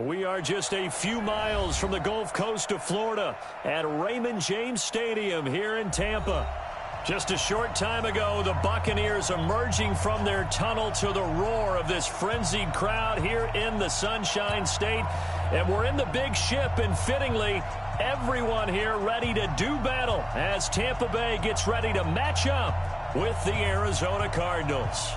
We are just a few miles from the Gulf Coast of Florida at Raymond James Stadium here in Tampa. Just a short time ago, the Buccaneers emerging from their tunnel to the roar of this frenzied crowd here in the Sunshine State. And we're in the big ship, and fittingly, everyone here ready to do battle as Tampa Bay gets ready to match up with the Arizona Cardinals.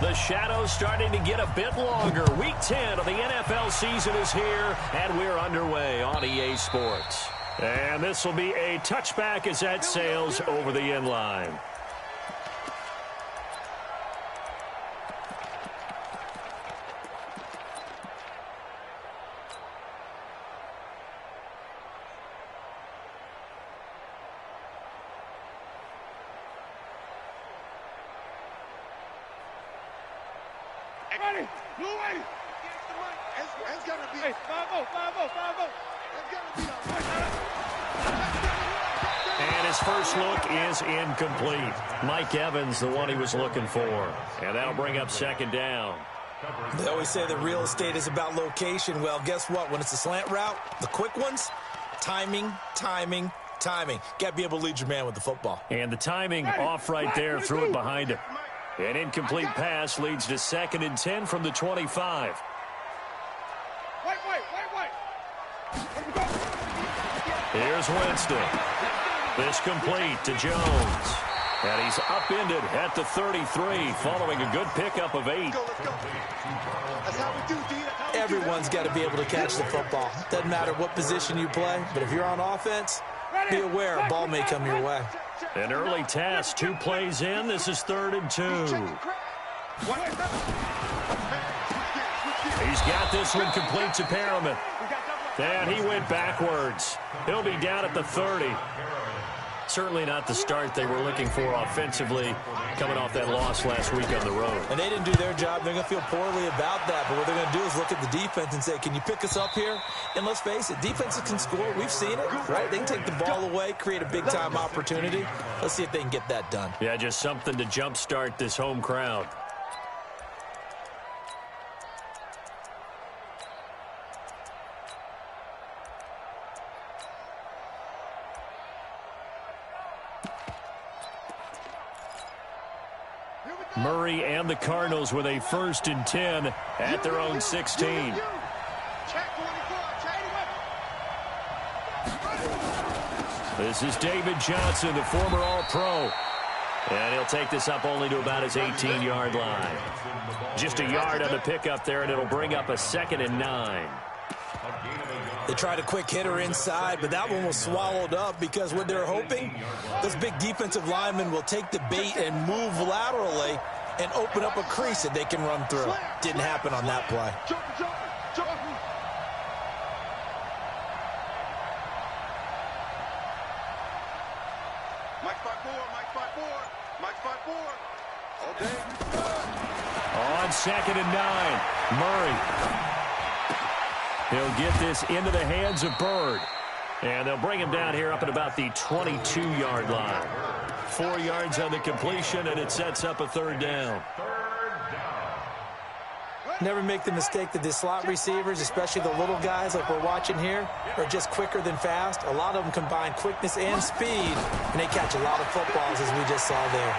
The shadow's starting to get a bit longer. Week 10 of the NFL season is here, and we're underway on EA Sports. And this will be a touchback as that sails over the end line. Ready, blue way. It's gonna be 5-0, 5-0, 5-0. And his first look is incomplete. Mike Evans, the one he was looking for. And that'll bring up second down. They always say that real estate is about location. Well, guess what? When it's a slant route, the quick ones, timing. Got to be able to lead your man with the football. And the timing off right there, threw it behind him. An incomplete pass leads to 2nd and 10 from the 25. Wait. Here's Winston. This complete to Jones. And he's upended at the 33 following a good pickup of 8. Let's go. That's how we do, D. Everyone's got to be able to catch the football. Doesn't matter what position you play, but if you're on offense, be aware a ball may come your way. An early task, 2 plays in. This is 3rd and 2. He's got this one complete to Perriman. And he went backwards. He'll be down at the 30. Certainly not the start they were looking for offensively coming off that loss last week on the road. And they didn't do their job. They're going to feel poorly about that. But what they're going to do is look at the defense and say, can you pick us up here? And let's face it, defenses can score. We've seen it, right? They can take the ball away, create a big-time opportunity. Let's see if they can get that done. Yeah, just something to jumpstart this home crowd. Murray and the Cardinals with a 1st and 10 at their own 16. This is David Johnson, the former All-Pro. And he'll take this up only to about his 18-yard line. Just a yard on the pickup there, and it'll bring up a 2nd and 9. They tried a quick hitter inside, but that one was swallowed up because what they're hoping, this big defensive lineman will take the bait and move laterally and open up a crease that they can run through. Didn't happen on that play. Mike 5-4. All day. On 2nd and 9, Murray. He'll get this into the hands of Bird. And they'll bring him down here up at about the 22-yard line. 4 yards on the completion, and it sets up a 3rd down. Never make the mistake that the slot receivers, especially the little guys like we're watching here, are just quicker than fast. A lot of them combine quickness and speed, and they catch a lot of footballs, as we just saw there.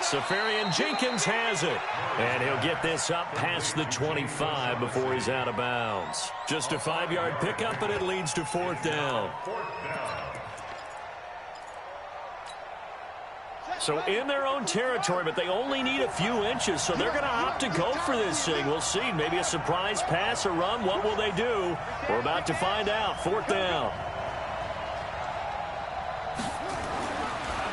Safarian Jenkins has it. And he'll get this up past the 25 before he's out of bounds. Just a 5-yard pickup, and it leads to 4th down. So in their own territory, but they only need a few inches, so they're going to opt to go for this thing. We'll see. Maybe a surprise pass or run. What will they do? We're about to find out. 4th down.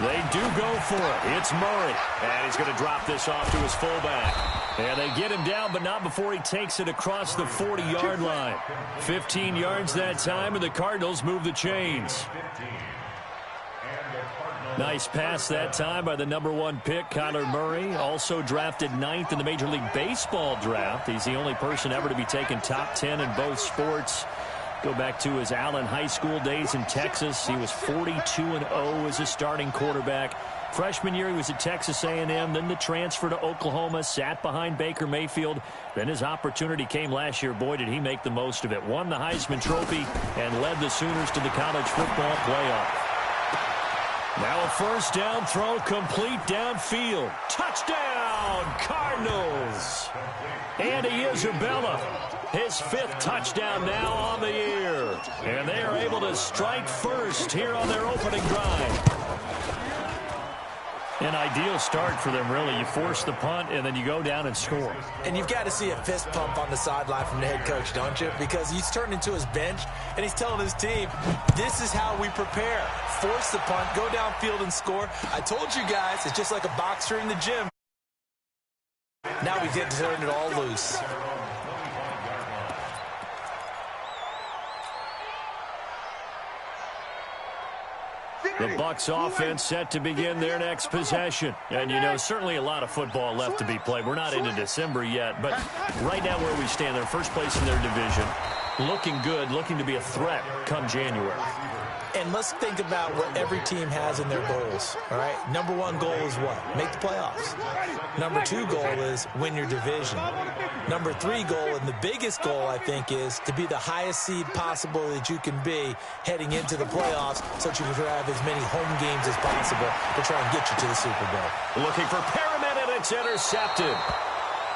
They do go for it. It's Murray. And he's going to drop this off to his fullback. And they get him down, but not before he takes it across the 40-yard line. 15 yards that time, and the Cardinals move the chains. Nice pass that time by the #1 pick, Kyler Murray. Also drafted 9th in the Major League Baseball draft. He's the only person ever to be taken top 10 in both sports. Go back to his Allen High School days in Texas. He was 42-0 as a starting quarterback. Freshman year, he was at Texas A&M. Then the transfer to Oklahoma, sat behind Baker Mayfield. Then his opportunity came last year. Boy, did he make the most of it. Won the Heisman Trophy and led the Sooners to the college football playoff. Now a first down throw, complete downfield. Touchdown, Cardinals. Andy Isabella, his 5th touchdown now on the year. And they are able to strike first here on their opening drive. An ideal start for them, really. You force the punt, and then you go down and score. And you've got to see a fist pump on the sideline from the head coach, don't you? Because he's turned into his bench, and he's telling his team, this is how we prepare. Force the punt, go downfield and score. I told you guys, it's just like a boxer in the gym. Now we get to turn it all loose. The Bucs offense set to begin their next possession. And, you know, certainly a lot of football left to be played. We're not into December yet, but right now where we stand, they're first place in their division. Looking good, looking to be a threat come January. And let's think about what every team has in their goals, all right? Number 1 goal is what? Make the playoffs. Number 2 goal is win your division. Number 3 goal, and the biggest goal, I think, is to be the highest seed possible that you can be heading into the playoffs so that you can have as many home games as possible to try and get you to the Super Bowl. Looking for Perriman, and it's intercepted.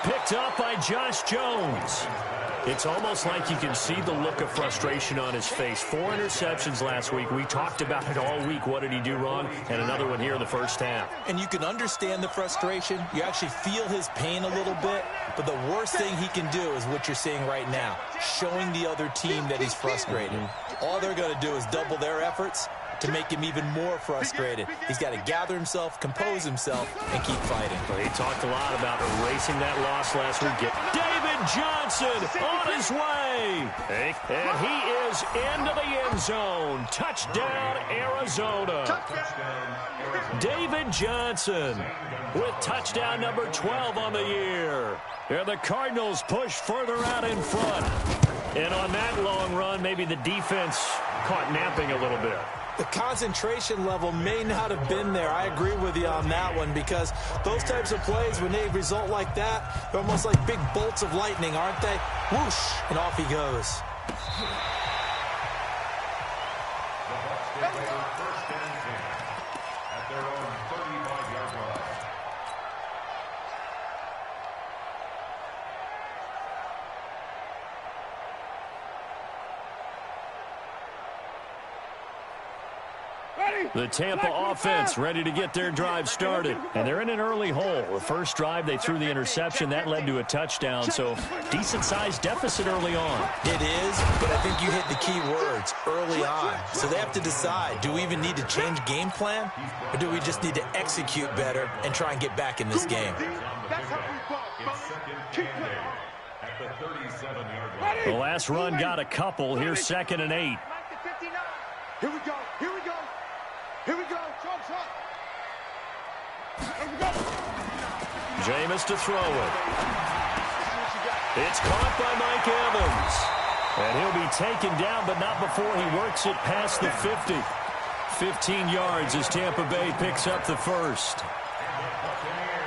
Picked up by Josh Jones. It's almost like you can see the look of frustration on his face. 4 interceptions last week. We talked about it all week. What did he do wrong? And another one here in the first half. And you can understand the frustration. You actually feel his pain a little bit. But the worst thing he can do is what you're seeing right now, showing the other team that he's frustrated. All they're going to do is double their efforts to make him even more frustrated. He's got to gather himself, compose himself, and keep fighting. Well, he talked a lot about erasing that loss last week. David Johnson on his way. And he is into the end zone. Touchdown, Arizona. David Johnson with touchdown number 12 on the year. And the Cardinals push further out in front. And on that long run, maybe the defense caught napping a little bit. The concentration level may not have been there. I agree with you on that one, because those types of plays, when they result like that, they're almost like big bolts of lightning, aren't they? Whoosh, and off he goes. The Tampa offense ready to get their drive started. And they're in an early hole. The first drive, they threw the interception. That led to a touchdown. So decent-sized deficit early on. It is, but I think you hit the key words, early on. So they have to decide, do we even need to change game plan? Or do we just need to execute better and try and get back in this game? The last run got a couple. Here's 2nd and 8. Here we go. Here we go. Here we go. Here we go. Jameis to throw it. It's caught by Mike Evans. And he'll be taken down, but not before he works it past the 50. 15 yards as Tampa Bay picks up the first.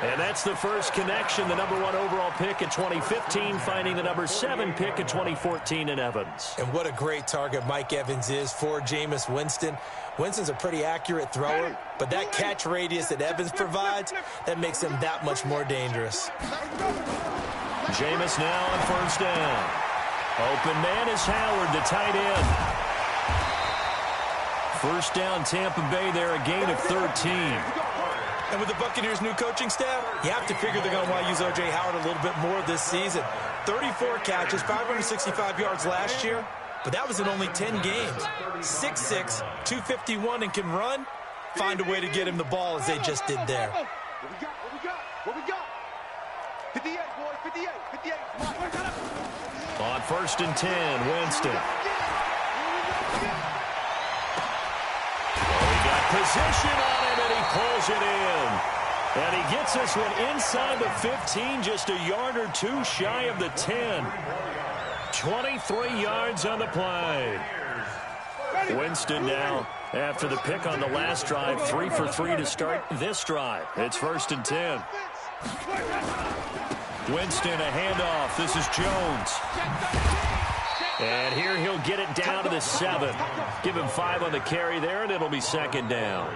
And that's the first connection, the number 1 overall pick in 2015, finding the number 7 pick in 2014 in Evans. And what a great target Mike Evans is for Jameis Winston. Winston's a pretty accurate thrower, but that catch radius that Evans provides, that makes him that much more dangerous. Jameis now on first down. Open man is Howard, the tight end. First down, Tampa Bay there, a gain of 13. And with the Buccaneers' new coaching staff, you have to figure they're going to want to use O.J. Howard a little bit more this season. 34 catches, 565 yards last year, but that was in only 10 games. 6'6", 251, and can run. Find a way to get him the ball as they just did there. What we got? 58, boys, 58, 58. On 1st and 10, Winston. Position on him, and he pulls it in. And he gets this one inside the 15, just a yard or two shy of the 10. 23 yards on the play. Winston now, after the pick on the last drive, 3 for 3 to start this drive. It's 1st and 10. Winston, a handoff. This is Jones. And here he'll get it down to the 7. Give him 5 on the carry there, and it'll be 2nd down.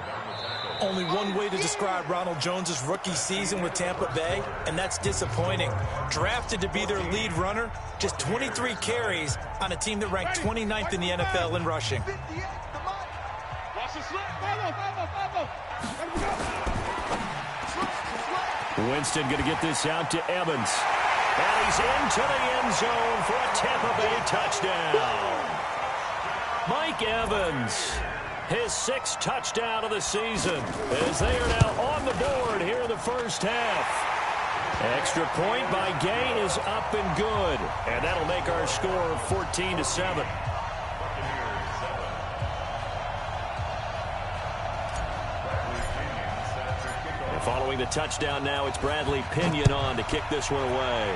Only one way to describe Ronald Jones' rookie season with Tampa Bay, and that's disappointing. Drafted to be their lead runner, just 23 carries on a team that ranked 29th in the NFL in rushing. Winston going to get this out to Evans. And he's into the end zone for a Tampa Bay touchdown. Mike Evans, his 6th touchdown of the season, as they are now on the board here in the first half. Extra point by Gay is up and good. And that'll make our score 14-7. Following the touchdown now, it's Bradley Pinion on to kick this one away.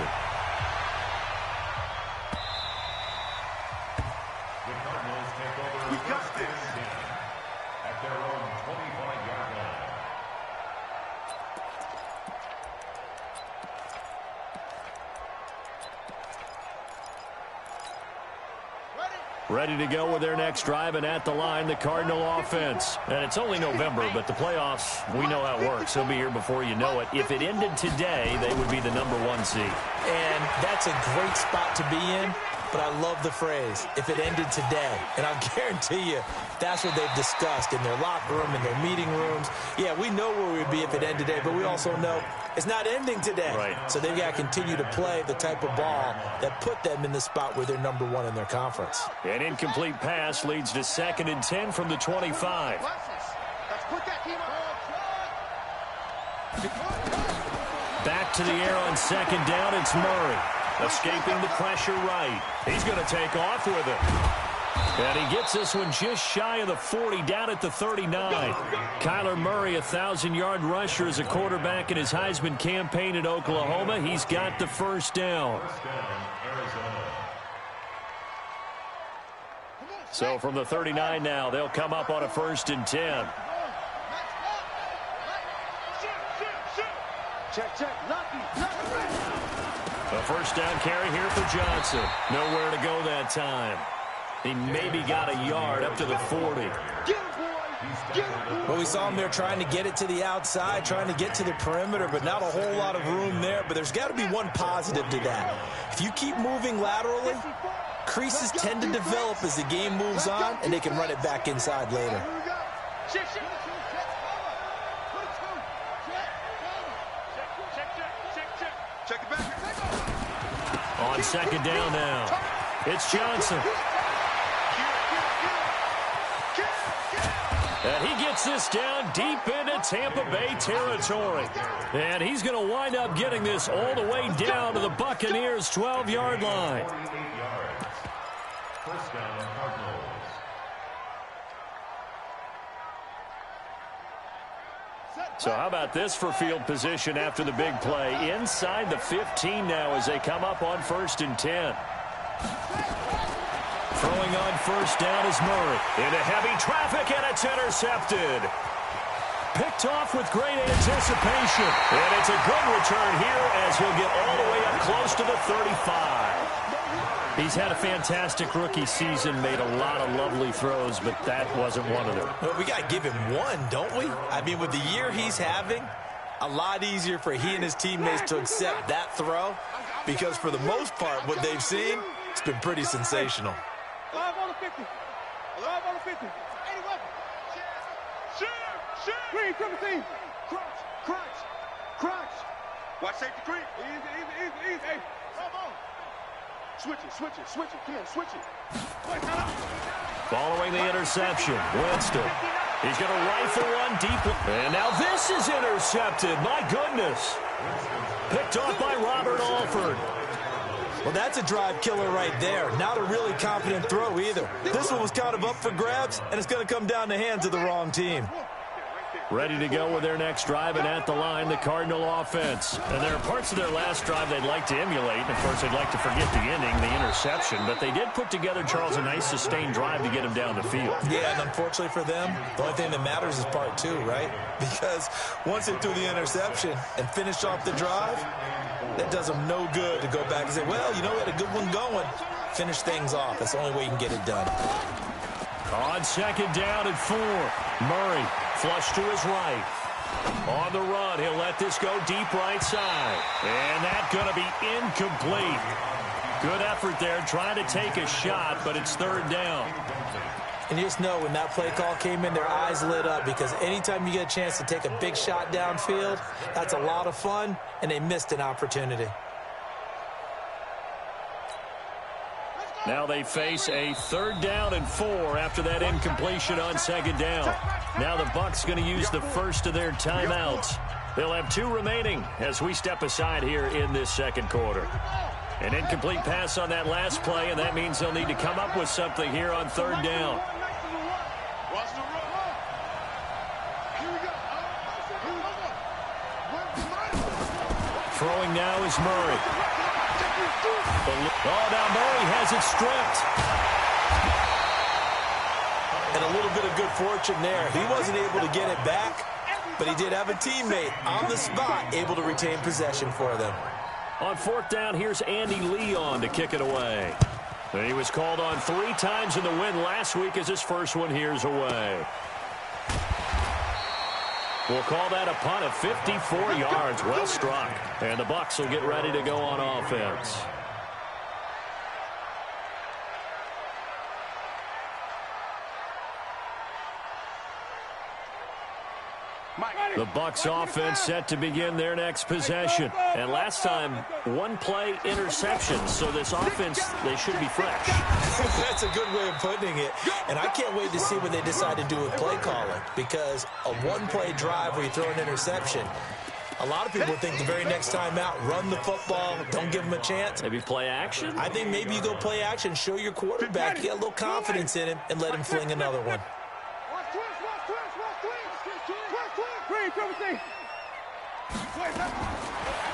The Cardinals take over. We got this at their own 25-yard line. Ready to go with their next drive, and at the line, the Cardinal offense. And it's only November, but the playoffs, we know how it works. They'll be here before you know it. If it ended today, they would be the #1 seed. And that's a great spot to be in, but I love the phrase, if it ended today. And I'll guarantee you, that's what they've discussed in their locker room, in their meeting rooms. Yeah, we know where we'd be if it ended today, but we also know it's not ending today. Right. So they've got to continue to play the type of ball that put them in the spot where they're #1 in their conference. An incomplete pass leads to 2nd and 10 from the 25. Back to the air on 2nd down, it's Murray. Escaping the pressure right. He's going to take off with it. And he gets this one just shy of the 40, down at the 39. Kyler Murray, 1,000-yard rusher as a quarterback in his Heisman campaign at Oklahoma. He's got the 1st down. So from the 39 now, they'll come up on a 1st and 10. Check. A 1st down carry here for Johnson. Nowhere to go that time. He maybe got a yard up to the 40. Well, we saw him there trying to get it to the outside, trying to get to the perimeter, but not a whole lot of room there. But there's got to be one positive to that. If you keep moving laterally, creases tend to develop as the game moves on, and they can run it back inside later. On 2nd down now, it's Johnson. And he gets this down deep into Tampa Bay territory. And he's going to wind up getting this all the way down to the Buccaneers' 12-yard line. 1st down, Cardinals. So how about this for field position after the big play? Inside the 15 now as they come up on 1st and 10. Throwing on 1st down is Murray. Into heavy traffic, and it's intercepted. Picked off with great anticipation. And it's a good return here as he'll get all the way up close to the 35. He's had a fantastic rookie season, made a lot of lovely throws, but that wasn't one of them. Well, we got to give him one, don't we? I mean, with the year he's having, a lot easier for he and his teammates to accept that throw, because for the most part, what they've seen, it's been pretty sensational. Alive on the 50. Alive on the 50. 80 weapon. Shoot. Green, 17. Crunch. Watch safety creep. Easy. Hey, come on. Switch it. Come on, switch it. Following the interception, Winston. He's going to rifle one deep. And now this is intercepted. My goodness. Picked off by Robert Alford. Well, that's a drive killer right there. Not a really confident throw either. This one was kind of up for grabs, and it's going to come down the hands of the wrong team. Ready to go with their next drive, and at the line, the Cardinal offense. And there are parts of their last drive they'd like to emulate. And, of course, they'd like to forget the ending, the interception. But they did put together, Charles, a nice sustained drive to get him down the field. Yeah, and unfortunately for them, the only thing that matters is part two, right? Because once they threw the interception and finished off the drive, that does them no good to go back and say, well, you know, we had a good one going. Finish things off. That's the only way you can get it done. On second down and 4, Murray flush to his right. On the run, he'll let this go deep right side. And that's going to be incomplete. Good effort there trying to take a shot, but it's third down. And you just know when that play call came in, their eyes lit up, because anytime you get a chance to take a big shot downfield, that's a lot of fun, and they missed an opportunity. Now they face a third down and 4 after that incompletion on second down. Now the Bucs going to use the first of their timeouts. They'll have 2 remaining as we step aside here in this second quarter. An incomplete pass on that last play, and that means they'll need to come up with something here on third down. Throwing now is Murray. Oh, now Murray has it stripped. And a little bit of good fortune there. He wasn't able to get it back, but he did have a teammate on the spot able to retain possession for them. On fourth down, here's Andy Leon to kick it away. And he was called on 3 times in the win last week as his first one here's away. We'll call that a punt of 54 yards. Well struck. And the Bucs will get ready to go on offense. The Bucs offense set to begin their next possession. And last time, 1 play interception. So this offense, they should be fresh. That's a good way of putting it. And I can't wait to see what they decide to do with play calling. Because a 1-play drive where you throw an interception, a lot of people think the very next time out, run the football, don't give them a chance. Maybe play action? I think maybe you go play action, show your quarterback, get a little confidence in him, and let him fling another one.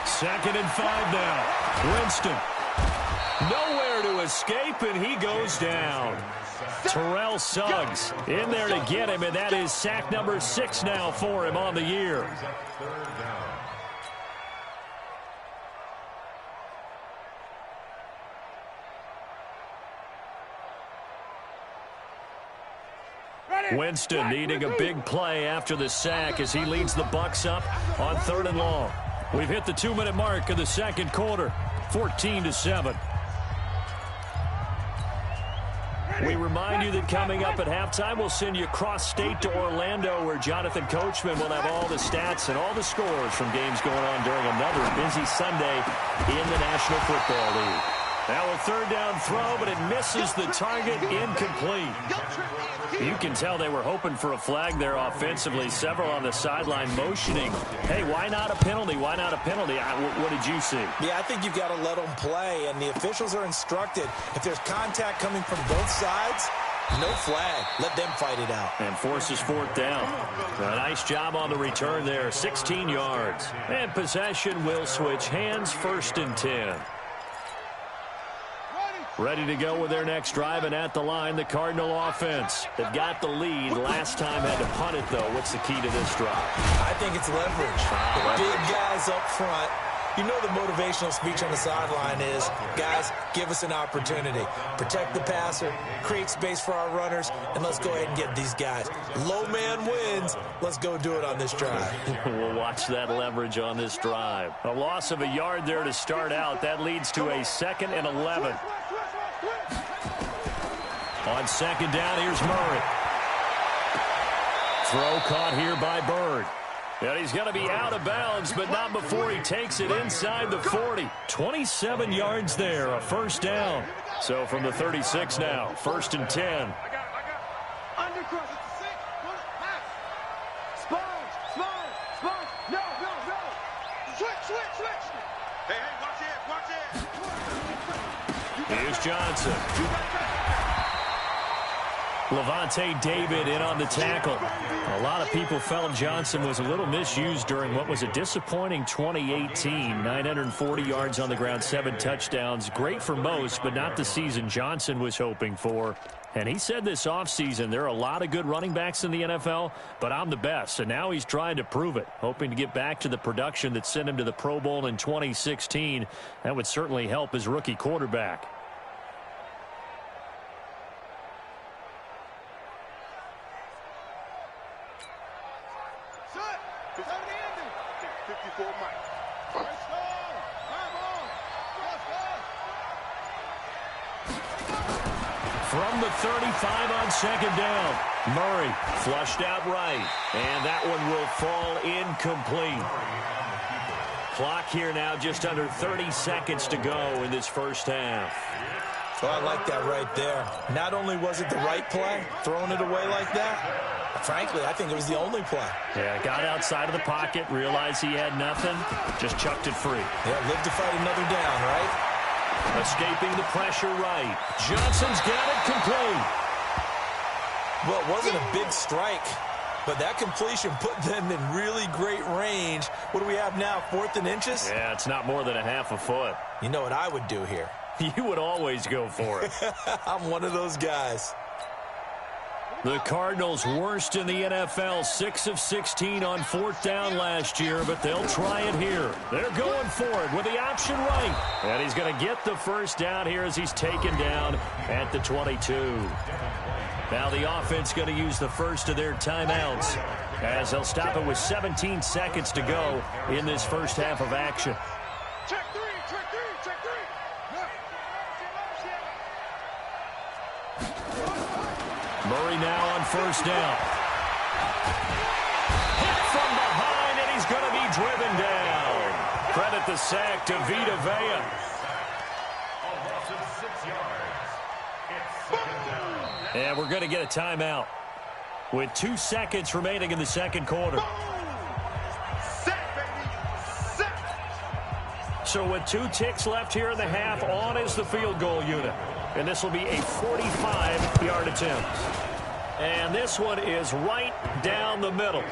Second and 5 now. Winston. Nowhere to escape, and he goes down. Terrell Suggs in there to get him, and that is sack number 6 now for him on the year. Winston needing a big play after the sack as he leads the Bucs up on 3rd and long. We've hit the 2-minute mark of the second quarter, 14-7. We remind you that coming up at halftime, we'll send you cross-state to Orlando, where Jonathan Coachman will have all the stats and all the scores from games going on during another busy Sunday in the National Football League. Now a third down throw, but it misses the target, incomplete. You can tell they were hoping for a flag there offensively. Several on the sideline motioning. Hey, why not a penalty? Why not a penalty? What did you see? Yeah, I think you've got to let them play, and the officials are instructed. If there's contact coming from both sides, no flag. Let them fight it out. And forces 4th down. A nice job on the return there, 16 yards. And possession will switch hands, 1st and 10. Ready to go with their next drive, and at the line, the Cardinal offense. They've got the lead. Last time had to punt it, though. What's the key to this drive? I think it's leverage. The big guys up front. You know the motivational speech on the sideline is, guys, give us an opportunity. Protect the passer, create space for our runners, and let's go ahead and get these guys. Low man wins. Let's go do it on this drive. We'll watch that leverage on this drive. A loss of a yard there to start out. That leads to a 2nd and 11. On second down, here's Murray. Throw caught here by Bird. And he's going to be out of bounds, but not before he takes it inside the 40. 27 yards there, a 1st down. So from the 36 now, 1st and 10. Here's Johnson. Levante David in on the tackle. A lot of people felt Johnson was a little misused during what was a disappointing 2018. 940 yards on the ground, 7 touchdowns. Great for most, but not the season Johnson was hoping for. And he said this offseason, there are a lot of good running backs in the NFL, but I'm the best. And now he's trying to prove it, hoping to get back to the production that sent him to the Pro Bowl in 2016. That would certainly help his rookie quarterback. From the 35 on second down, Murray flushed out right, and that one will fall incomplete. Clock here now just under 30 seconds to go in this first half. Well, I like that right there. Not only was it the right play, throwing it away like that, frankly, I think it was the only play. Yeah, got outside of the pocket, realized he had nothing, just chucked it free. Yeah, live to fight another down, right? Escaping the pressure right. Johnson's got it complete. Well, it wasn't a big strike, but that completion put them in really great range. What do we have now, 4th and inches? Yeah, it's not more than a half a foot. You know what I would do here? You would always go for it. I'm one of those guys. The Cardinals worst in the NFL, 6 of 16 on 4th down last year, but they'll try it here. They're going for it with the option right. And he's going to get the first down here as he's taken down at the 22. Now the offense going to use the first of their timeouts as they'll stop it with 17 seconds to go in this first half of action. Check three, check three, check three. Murray now on first down. Hit from behind, and he's going to be driven down. Credit the sack to Vita Vea. A loss of 6 yards. It's second down. And we're going to get a timeout with 2 seconds remaining in the second quarter. Set, baby. Set. So with 2 ticks left here in the half, on is the field goal unit. And this will be a 45-yard attempt. And this one is right down the middle.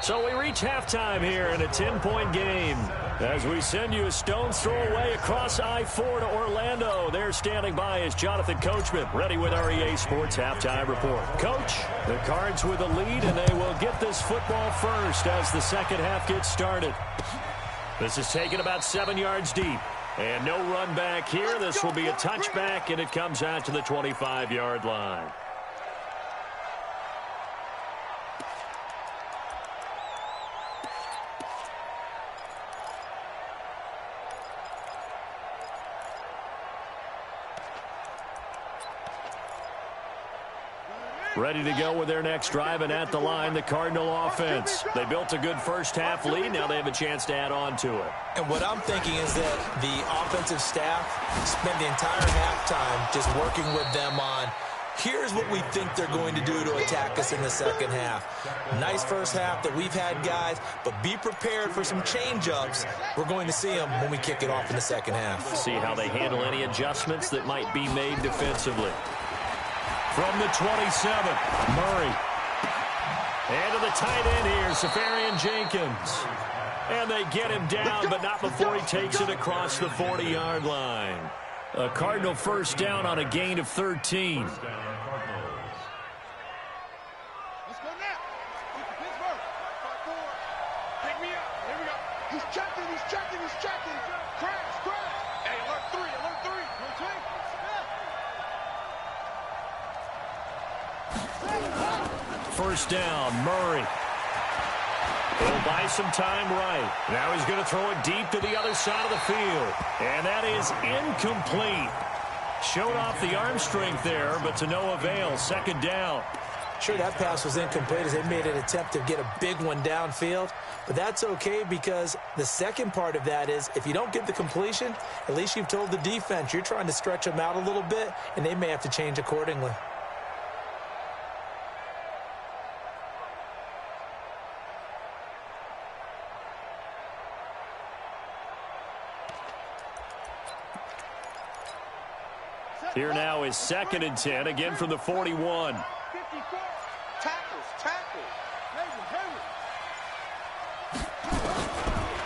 So we reach halftime here in a 10-point game. As we send you a stone's throw away across I-4 to Orlando. There standing by is Jonathan Coachman, ready with our EA Sports Halftime Report. Coach, the Cards with a lead, and they will get this football first as the second half gets started. This is taken about 7 yards deep. And no run back here. This will be a touchback, and it comes out to the 25-yard line. Ready to go with their next drive, and at the line, the Cardinal offense. They built a good first half lead. Now they have a chance to add on to it. And what I'm thinking is that the offensive staff spent the entire halftime just working with them on, here's what we think they're going to do to attack us in the second half. Nice first half that we've had, guys, but be prepared for some change-ups. We're going to see them when we kick it off in the second half. See how they handle any adjustments that might be made defensively. From the 27, Murray. And to the tight end here, Safarian Jenkins. And they get him down, but not before he takes it across the 40-yard line. A Cardinal first down on a gain of 13. Let's go now. Pittsburgh. 5-4. Pick me up. Here we go. He's checking, he's checking, he's checking. Crash, crash. Hey, alert 3, alert 3. First down, Murray. He'll buy some time right. Now he's going to throw it deep to the other side of the field. And that is incomplete. Showed off the arm strength there, but to no avail. Second down. Sure, that pass was incomplete as they made an attempt to get a big one downfield. But that's okay because the second part of that is if you don't get the completion, at least you've told the defense you're trying to stretch them out a little bit, and they may have to change accordingly. Here now is 2nd and 10, again from the 41.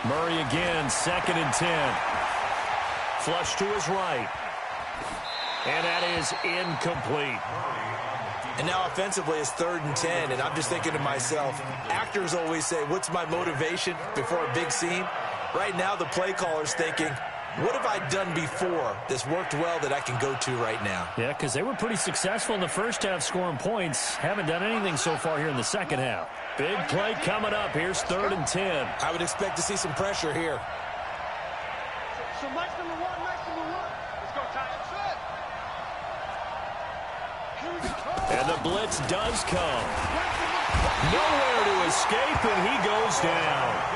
Murray again, 2nd and 10. Flush to his right. And that is incomplete. And now offensively it's 3rd and 10, and I'm just thinking to myself, actors always say, what's my motivation before a big scene? Right now the play caller's thinking, what have I done before that's worked well that I can go to right now? Yeah, because they were pretty successful in the first half scoring points. Haven't done anything so far here in the second half. Big play coming up. Here's 3rd and 10. I would expect to see some pressure here. So Mike's number one. Let's go, Ty. Here we go. And the blitz does come. Nowhere to escape, and he goes down.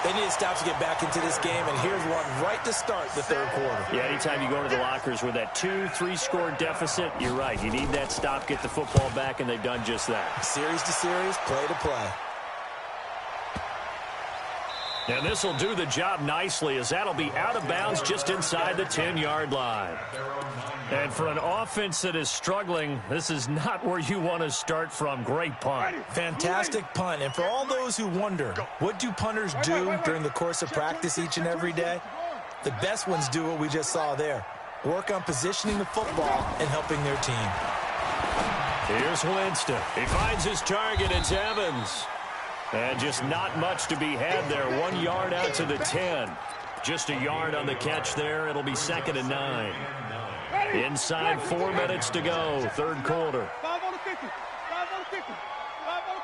They need to stop to get back into this game, and here's one right to start the 3rd quarter. Yeah, anytime you go to the lockers with that 2-3 score deficit, you're right. You need that stop, get the football back, and they've done just that. Series to series, play to play. And this will do the job nicely, as that'll be out of bounds just inside the 10-yard line. And for an offense that is struggling, this is not where you want to start from. Great punt. Fantastic punt. And for all those who wonder, what do punters do during the course of practice each and every day? The best ones do what we just saw there. Work on positioning the football and helping their team. Here's Winston. He finds his target. It's Evans. And just not much to be had there. 1 yard out to the 10. Just a yard on the catch there. It'll be 2nd and 9. Inside 4 minutes to go. 3rd quarter. 5 on the 50. 5 on the 50. 5 on the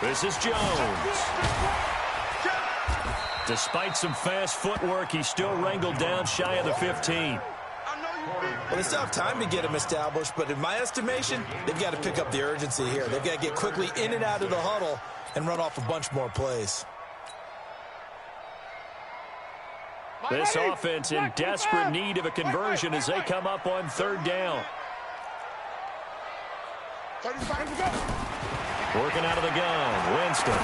50. This is Jones. Despite some fast footwork, he's still wrangled down shy of the 15. Well, they still have time to get him established, but in my estimation, they've got to pick up the urgency here. They've got to get quickly in and out of the huddle and run off a bunch more plays. This offense in desperate need of a conversion as they come up on 3rd down. Working out of the gun, Winston.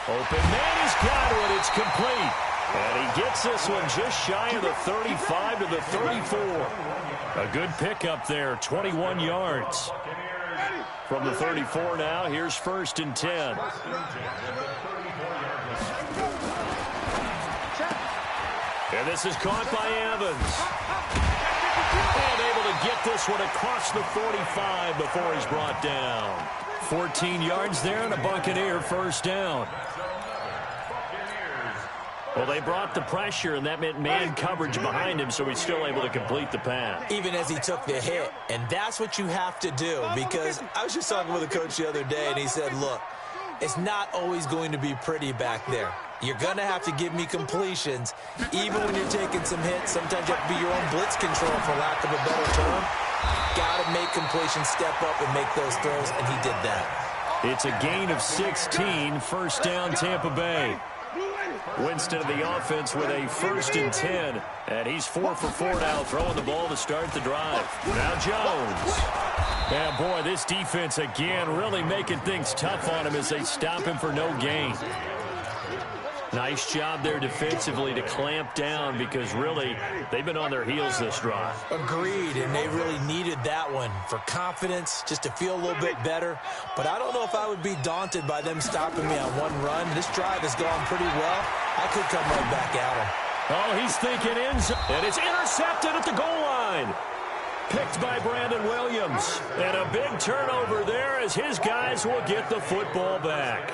Open man, he's got it. It's complete. And he gets this one just shy of the 35 to the 34. A good pickup there, 21 yards. From the 34 now, here's 1st and 10. And this is caught by Evans. And able to get this one across the 45 before he's brought down. 14 yards there and a Buccaneer 1st down. Well, they brought the pressure, and that meant man coverage behind him, so he's still able to complete the pass. Even as he took the hit, and that's what you have to do, because I was just talking with a coach the other day, and he said, look, it's not always going to be pretty back there. You're going to have to give me completions, even when you're taking some hits. Sometimes you have to be your own blitz control, for lack of a better term. Got to make completions, step up, and make those throws, and he did that. It's a gain of 16, 1st down Tampa Bay. Winston of the offense with a 1st and 10. And he's 4 for 4 now, throwing the ball to start the drive. Now Jones. Yeah, boy, this defense again really making things tough on him as they stop him for no gain. Nice job there defensively to clamp down, because really they've been on their heels this drive. Agreed, and they really needed that one for confidence, just to feel a little bit better. But I don't know if I would be daunted by them stopping me on one run. This drive has gone pretty well. I could come right back at him. Oh, he's thinking end zone, and it's intercepted at the goal line. Picked by Brandon Williams. And a big turnover there as his guys will get the football back.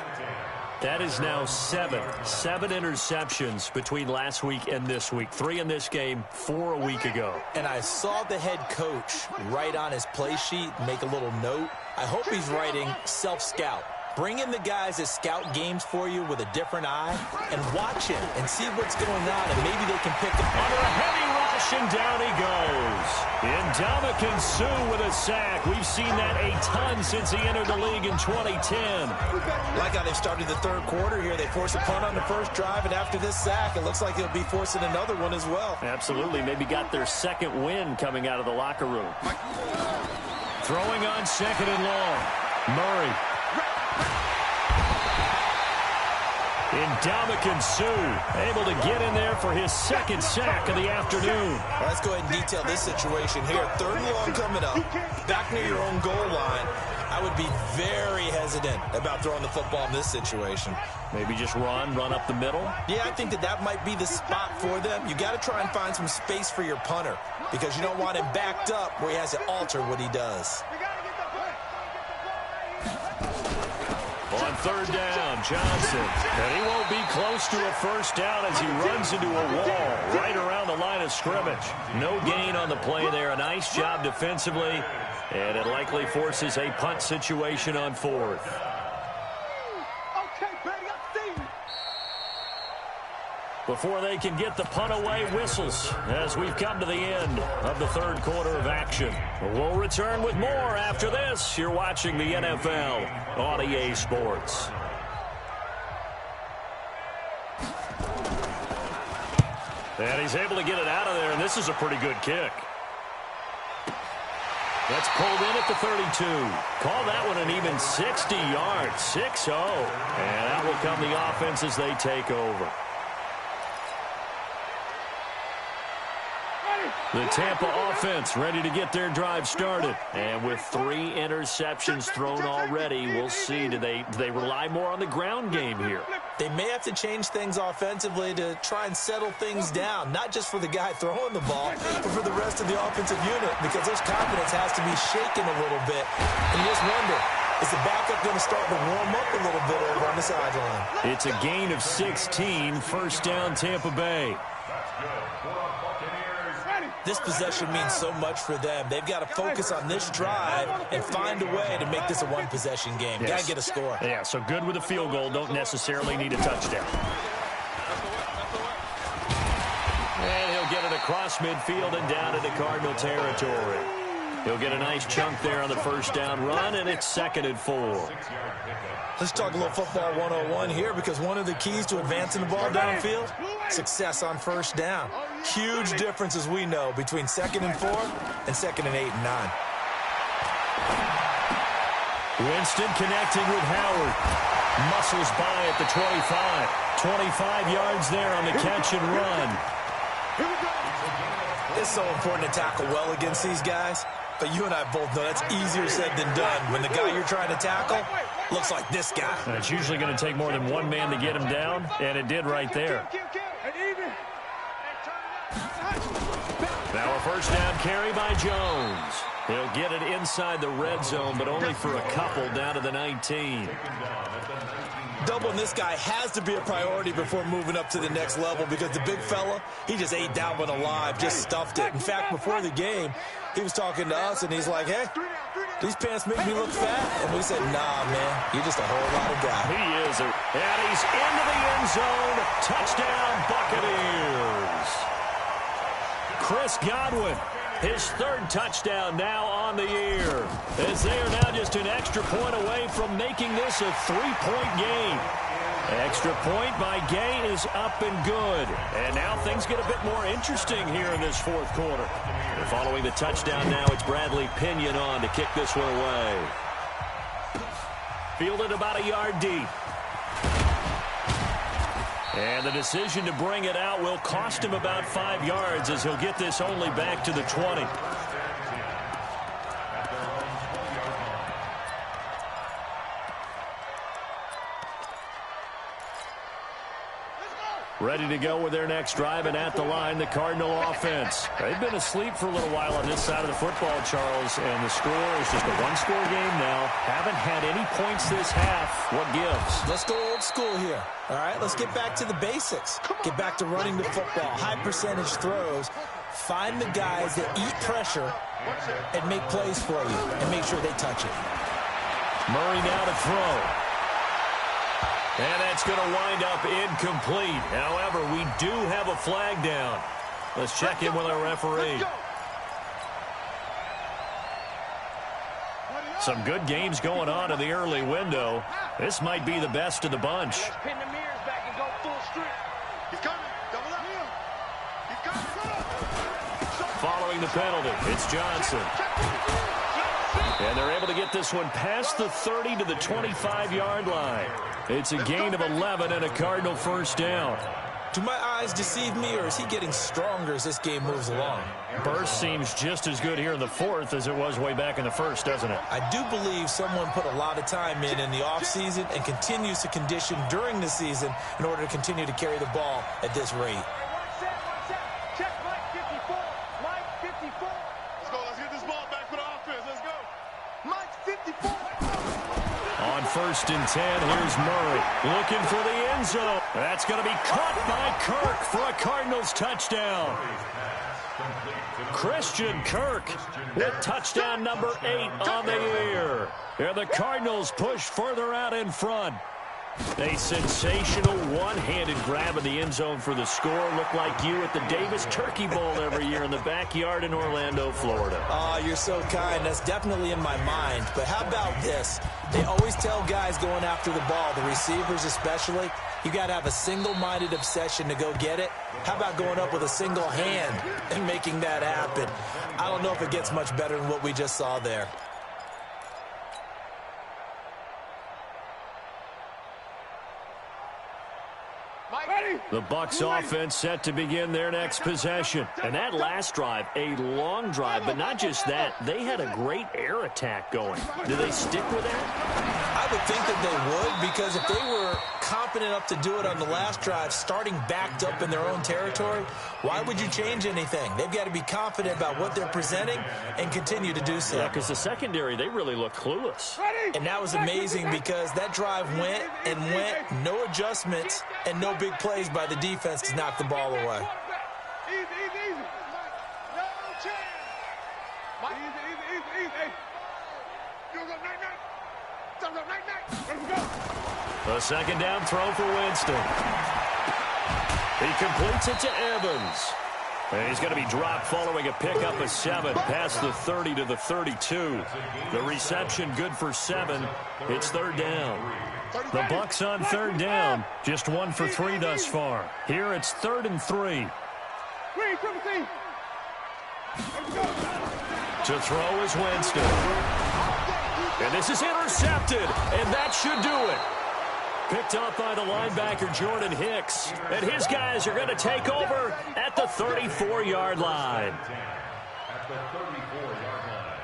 That is now 7 interceptions between last week and this week. 3 in this game, 4 a week ago. And I saw the head coach write on his play sheet, make a little note. I hope he's writing self-scout. Bring in the guys that scout games for you with a different eye and watch him and see what's going on, and maybe they can pick up. Under a heavy rush, and down he goes. Ndamukong Suh with a sack. We've seen that a ton since he entered the league in 2010. Like how they've started the 3rd quarter here. They force a punt on the 1st drive, and after this sack, it looks like they'll be forcing another one as well. Absolutely. Maybe got their 2nd win coming out of the locker room. Throwing on 2nd and long. Murray. Ndamukong Suh able to get in there for his 2nd sack of the afternoon. Well, let's go ahead and detail this situation here. 3rd and long coming up. Back near your own goal line. I I would be very hesitant about throwing the football in this situation. Maybe just run up the middle? Yeah, I think that might be the spot for them. You got to try and find some space for your punter because you don't want him backed up where he has to alter what he does. On third down, Johnson. And he won't be close to a first down as he runs into a wall right around the line of scrimmage. No gain on the play there. A nice job defensively. And it likely forces a punt situation on fourth. Before they can get the punt away, whistles as we've come to the end of the third quarter of action. We'll return with more after this. You're watching the NFL on EA Sports. And he's able to get it out of there, and this is a pretty good kick. That's pulled in at the 32. Call that one an even 60 yards, 6-0. And out will come the offense as they take over. The Tampa offense ready to get their drive started. And with 3 interceptions thrown already, we'll see. Do they rely more on the ground game here? They may have to change things offensively to try and settle things down, not just for the guy throwing the ball, but for the rest of the offensive unit, because his confidence has to be shaken a little bit. And you just wonder, is the backup going to start to warm up a little bit over on the sideline? It's a gain of 16, first down Tampa Bay. This possession means so much for them. They've got to focus on this drive and find a way to make this a one-possession game. Yes. Got to get a score. Yeah, so good with a field goal. Don't necessarily need a touchdown. And he'll get it across midfield and down into Cardinal territory. He'll get a nice chunk there on the first down run, and it's 2nd and 4. Let's talk a little football 101 here, because one of the keys to advancing the ball downfield, success on first down. Huge difference, as we know, between 2nd and 4 and 2nd and 8 and 9. Winston connecting with Howard. Muscles by at the 25. 25 yards there on the catch and run. It's so important to tackle well against these guys. But you and I both know that's easier said than done when the guy you're trying to tackle looks like this guy. And it's usually going to take more than one man to get him down, and it did right there. Now a first down carry by Jones. He'll get it inside the red zone, but only for a couple down to the 19. Doubling this guy has to be a priority before moving up to the next level, because the big fella, he just ate that one alive, just stuffed it. In fact, before the game, he was talking to us, and he's like, hey, these pants make me look fat. And we said, nah, man, you're just a whole lot of guy. He is. And he's into the end zone. Touchdown, Buccaneers. Chris Godwin, his 3rd touchdown now on the year, as they are now just an extra point away from making this a 3-point game. Extra point by Gay is up and good. And now things get a bit more interesting here in this 4th quarter. And following the touchdown now, it's Bradley Pinion on to kick this one away. Fielded about a yard deep. And the decision to bring it out will cost him about 5 yards, as he'll get this only back to the 20. Ready to go with their next drive, and at the line, the Cardinal offense. They've been asleep for a little while on this side of the football, Charles, and the score is just a one-score game now. Haven't had any points this half. What gives? Let's go old school here. All right, let's get back to the basics. Get back to running the football, high-percentage throws. Find the guys that eat pressure and make plays for you, and make sure they touch it. Murray now to throw. And that's going to wind up incomplete. However, we do have a flag down. Let's check in with our referee. Some good games going on in the early window. This might be the best of the bunch. Pin the mirrors back and go full strip. He's coming. Double up. He's coming. Following the penalty, it's Johnson. And they're able to get this one past the 30 to the 25-yard line. It's a gain of 11 and a Cardinal first down. Do my eyes deceive me, or is he getting stronger as this game moves along? Burst seems just as good here in the fourth as it was way back in the first, doesn't it? I do believe someone put a lot of time in the offseason and continues to condition during the season in order to continue to carry the ball at this rate. Check Mike 54. Mike 54. Let's go. Let's get this ball back for the offense. Let's go. Mike 54. On 1st and 10, here's Murray looking for the end zone. That's going to be caught by Kirk for a Cardinals touchdown. Christian Kirk with touchdown number 8 on the year. And the Cardinals push further out in front. A sensational one-handed grab in the end zone for the score. Looked like you at the Davis Turkey Bowl every year in the backyard in Orlando, Florida. Oh, you're so kind. That's definitely in my mind. But how about this? They always tell guys going after the ball, the receivers especially, you got to have a single-minded obsession to go get it. How about going up with a single hand and making that happen? I don't know if it gets much better than what we just saw there. The Bucs offense set to begin their next possession. And that last drive, a long drive, but not just that. They had a great air attack going. Do they stick with that? I would think that they would, because if they were confident enough to do it on the last drive, starting backed up in their own territory, why would you change anything? They've got to be confident about what they're presenting and continue to do so. Yeah, because the secondary, they really look clueless. And that was amazing because that drive went and went, no adjustments, and no big plays by the defense to knock the ball away. Easy, easy, easy. No chance. Easy, easy, easy, easy. You go night-night. Night-night. Let's go. A second down throw for Winston. He completes it to Evans. And he's going to be dropped following a pickup of 7 past the 30 to the 32. The reception good for 7. It's 3rd down. The Bucs on 3rd down. Just 1 for 3 thus far. Here it's 3rd and 3. To throw is Winston. And this is intercepted. And that should do it. Picked up by the linebacker, Jordan Hicks. And his guys are going to take over at the 34-yard line. At the 34-yard line.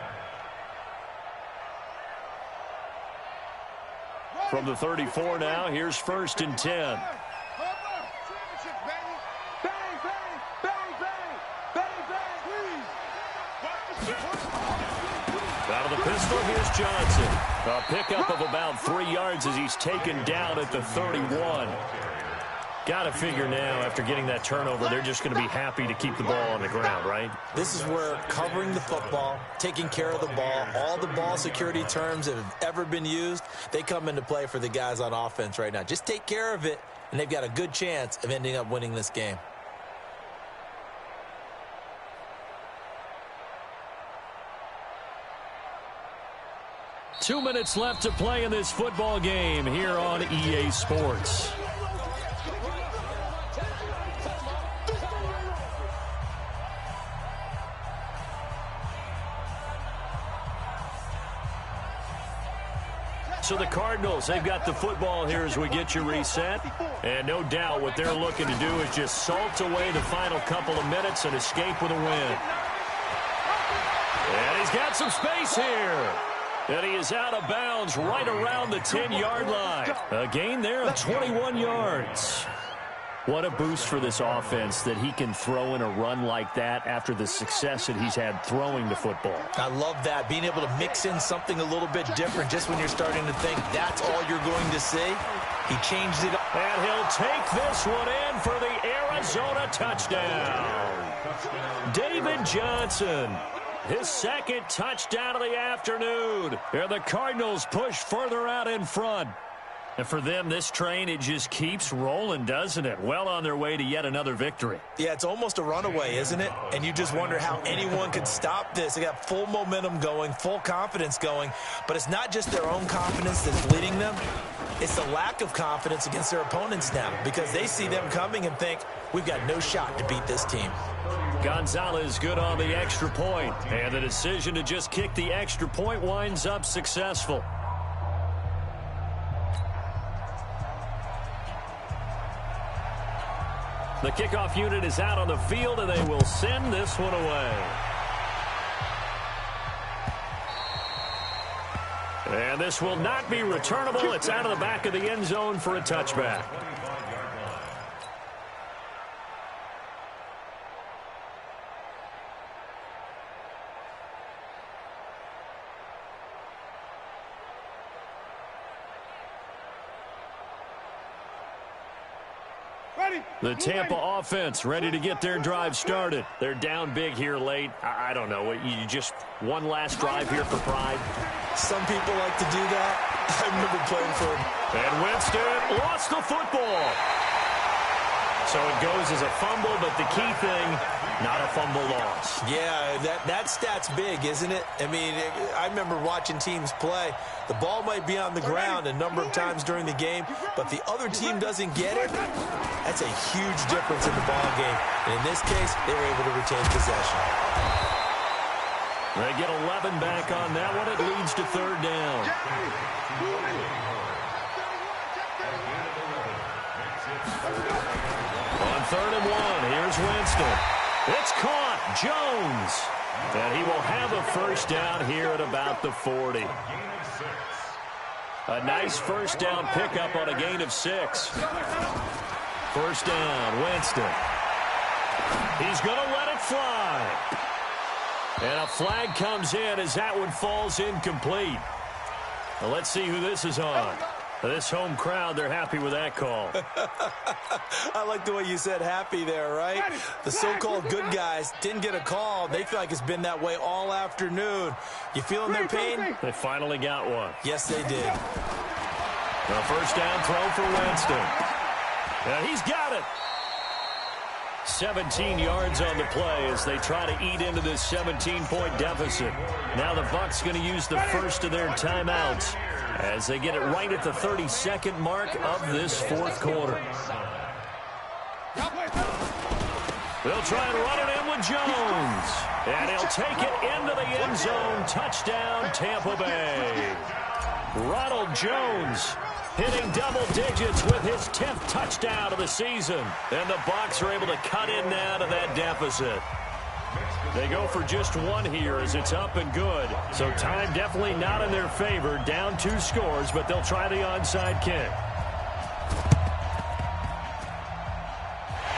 From the 34 now, here's 1st and 10. Out of the pistol, here's Johnson. A pickup of about 3 yards as he's taken down at the 31. Got to figure now, after getting that turnover, they're just going to be happy to keep the ball on the ground, right? This is where covering the football, taking care of the ball, all the ball security terms that have ever been used, they come into play for the guys on offense right now. Just take care of it, and they've got a good chance of ending up winning this game. Two minutes left to play in this football game here on EA Sports. So the Cardinals, they've got the football here as we get you reset. And no doubt what they're looking to do is just salt away the final couple of minutes and escape with a win. And he's got some space here. And he is out of bounds right around the 10-yard line. A gain there of 21 yards. What a boost for this offense that he can throw in a run like that after the success that he's had throwing the football. I love that, being able to mix in something a little bit different just when you're starting to think that's all you're going to see. He changed it up. And he'll take this one in for the Arizona touchdown. David Johnson. His second touchdown of the afternoon. And the Cardinals push further out in front. And for them, this train, it just keeps rolling, doesn't it? Well on their way to yet another victory. Yeah, it's almost a runaway, isn't it? And you just wonder how anyone could stop this. They got full momentum going, full confidence going. But it's not just their own confidence that's leading them. It's the lack of confidence against their opponents now, because they see them coming and think, we've got no shot to beat this team. Gonzalez good on the extra point. And the decision to just kick the extra point winds up successful. The kickoff unit is out on the field, and they will send this one away. And this will not be returnable. It's out of the back of the end zone for a touchback. The Tampa offense ready to get their drive started. They're down big here late. I don't know. You just one last drive here for pride. Some people like to do that. I remember playing for them. And Winston lost the football. So it goes as a fumble, but the key thing, not a fumble loss. Yeah, that stat's big, isn't it? I mean, I remember watching teams play. The ball might be on the ground a number of times during the game, but the other team doesn't get it. That's a huge difference in the ball game. And in this case, they were able to retain possession. They get 11 back on that one. It leads to third down. On 3rd and 1, here's Winston. It's caught. Jones. And he will have a first down here at about the 40. A nice first down pickup on a gain of 6. First down, Winston. He's going to let it fly. And a flag comes in as that one falls incomplete. Well, let's see who this is on. This home crowd, they're happy with that call. I like the way you said happy there, right? The so-called good guys didn't get a call. They feel like it's been that way all afternoon. You feeling their pain? They finally got one. Yes, they did. A first down throw for Winston. And he's got it. 17 yards on the play as they try to eat into this 17-point deficit. Now the Bucs going to use the first of their timeouts as they get it right at the 32nd mark of this fourth quarter. They'll try and run it in with Jones. And he'll take it into the end zone. Touchdown, Tampa Bay. Ronald Jones hitting double digits with his 10th touchdown of the season. And the Bucs are able to cut in now to that deficit. They go for just one here as it's up and good. So time definitely not in their favor. Down 2 scores, but they'll try the onside kick.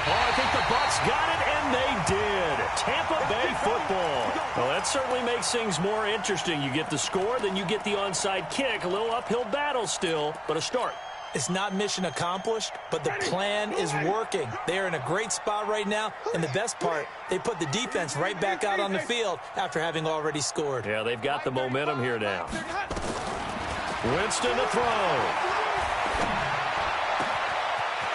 Oh, I think the Bucs got it, and they did. Tampa Bay football. Well, that certainly makes things more interesting. You get the score, then you get the onside kick. A little uphill battle still, but a start. It's not mission accomplished, but the plan is working. They're in a great spot right now, and the best part, they put the defense right back out on the field after having already scored. Yeah, they've got the momentum here now. Winston to throw.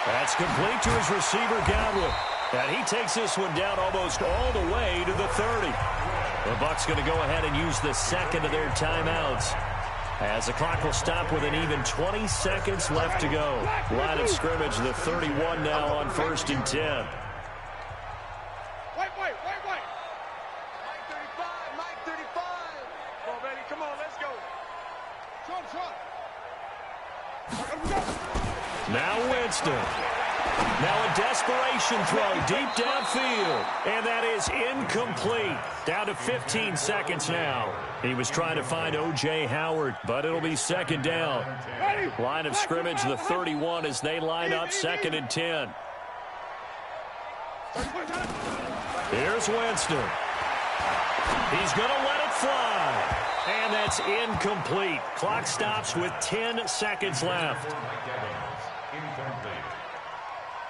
That's complete to his receiver, Godwin. And he takes this one down almost all the way to the 30. The Bucs going to go ahead and use the second of their timeouts, as the clock will stop with an even 20 seconds left to go. Line of scrimmage, the 31 now on 1st and 10. Wait. Mike 35. Come on, baby. Come on, let's go. Now Winston. Now a desperation throw deep downfield. And that is incomplete. Down to 15 seconds now. He was trying to find O.J. Howard, but it'll be second down. Line of scrimmage, the 31 as they line up 2nd and 10. Here's Winston. He's going to let it fly. And that's incomplete. Clock stops with 10 seconds left.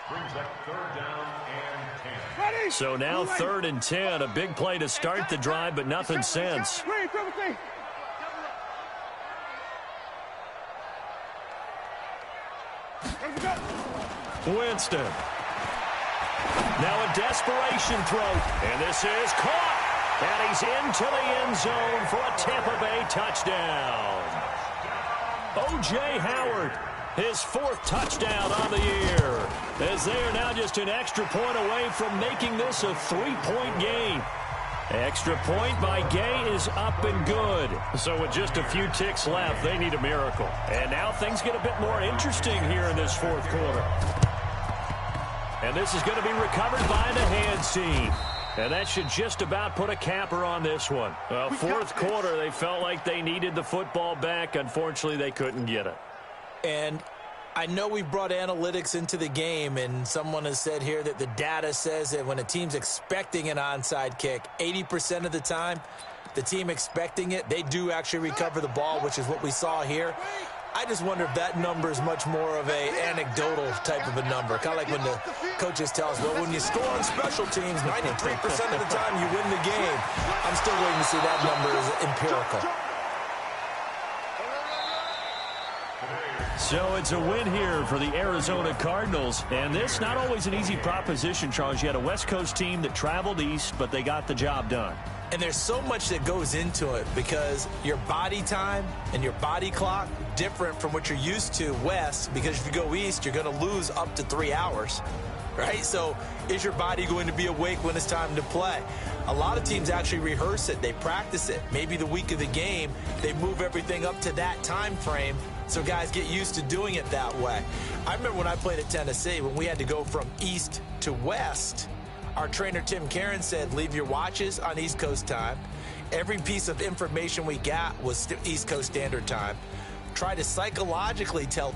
Brings up 3rd down and 10. So now 3rd and 10. A big play to start the drive, but nothing since. Winston. Now a desperation throw. And this is caught. And he's into the end zone for a Tampa Bay touchdown. O.J. Howard, his 4th touchdown on the year, as they are now just an extra point away from making this a 3-point game. Extra point by Gay is up and good. So with just a few ticks left, they need a miracle. And now things get a bit more interesting here in this 4th quarter. And this is going to be recovered by the hands team. And that should just about put a capper on this one. Well, fourth quarter, they felt like they needed the football back. Unfortunately, they couldn't get it. And I know we brought analytics into the game, and someone has said here that the data says that when a team's expecting an onside kick, 80% of the time, the team expecting it, they do actually recover the ball, which is what we saw here. I just wonder if that number is much more of a anecdotal type of a number. Kind of like when the coaches tell us, well, when you score on special teams, 93% of the time you win the game. I'm still waiting to see that number is empirical. So it's a win here for the Arizona Cardinals. And this, not always an easy proposition, Charles. You had a West Coast team that traveled east, but they got the job done. And there's so much that goes into it because your body time and your body clock different from what you're used to west, because if you go east, you're going to lose up to 3 hours, right? So is your body going to be awake when it's time to play? A lot of teams actually rehearse it. They practice it. Maybe the week of the game, they move everything up to that time frame so guys get used to doing it that way. I remember when I played at Tennessee, when we had to go from east to west, our trainer, Tim Karen, said, leave your watches on East Coast time. Every piece of information we got was East Coast Standard Time. Try to psychologically tell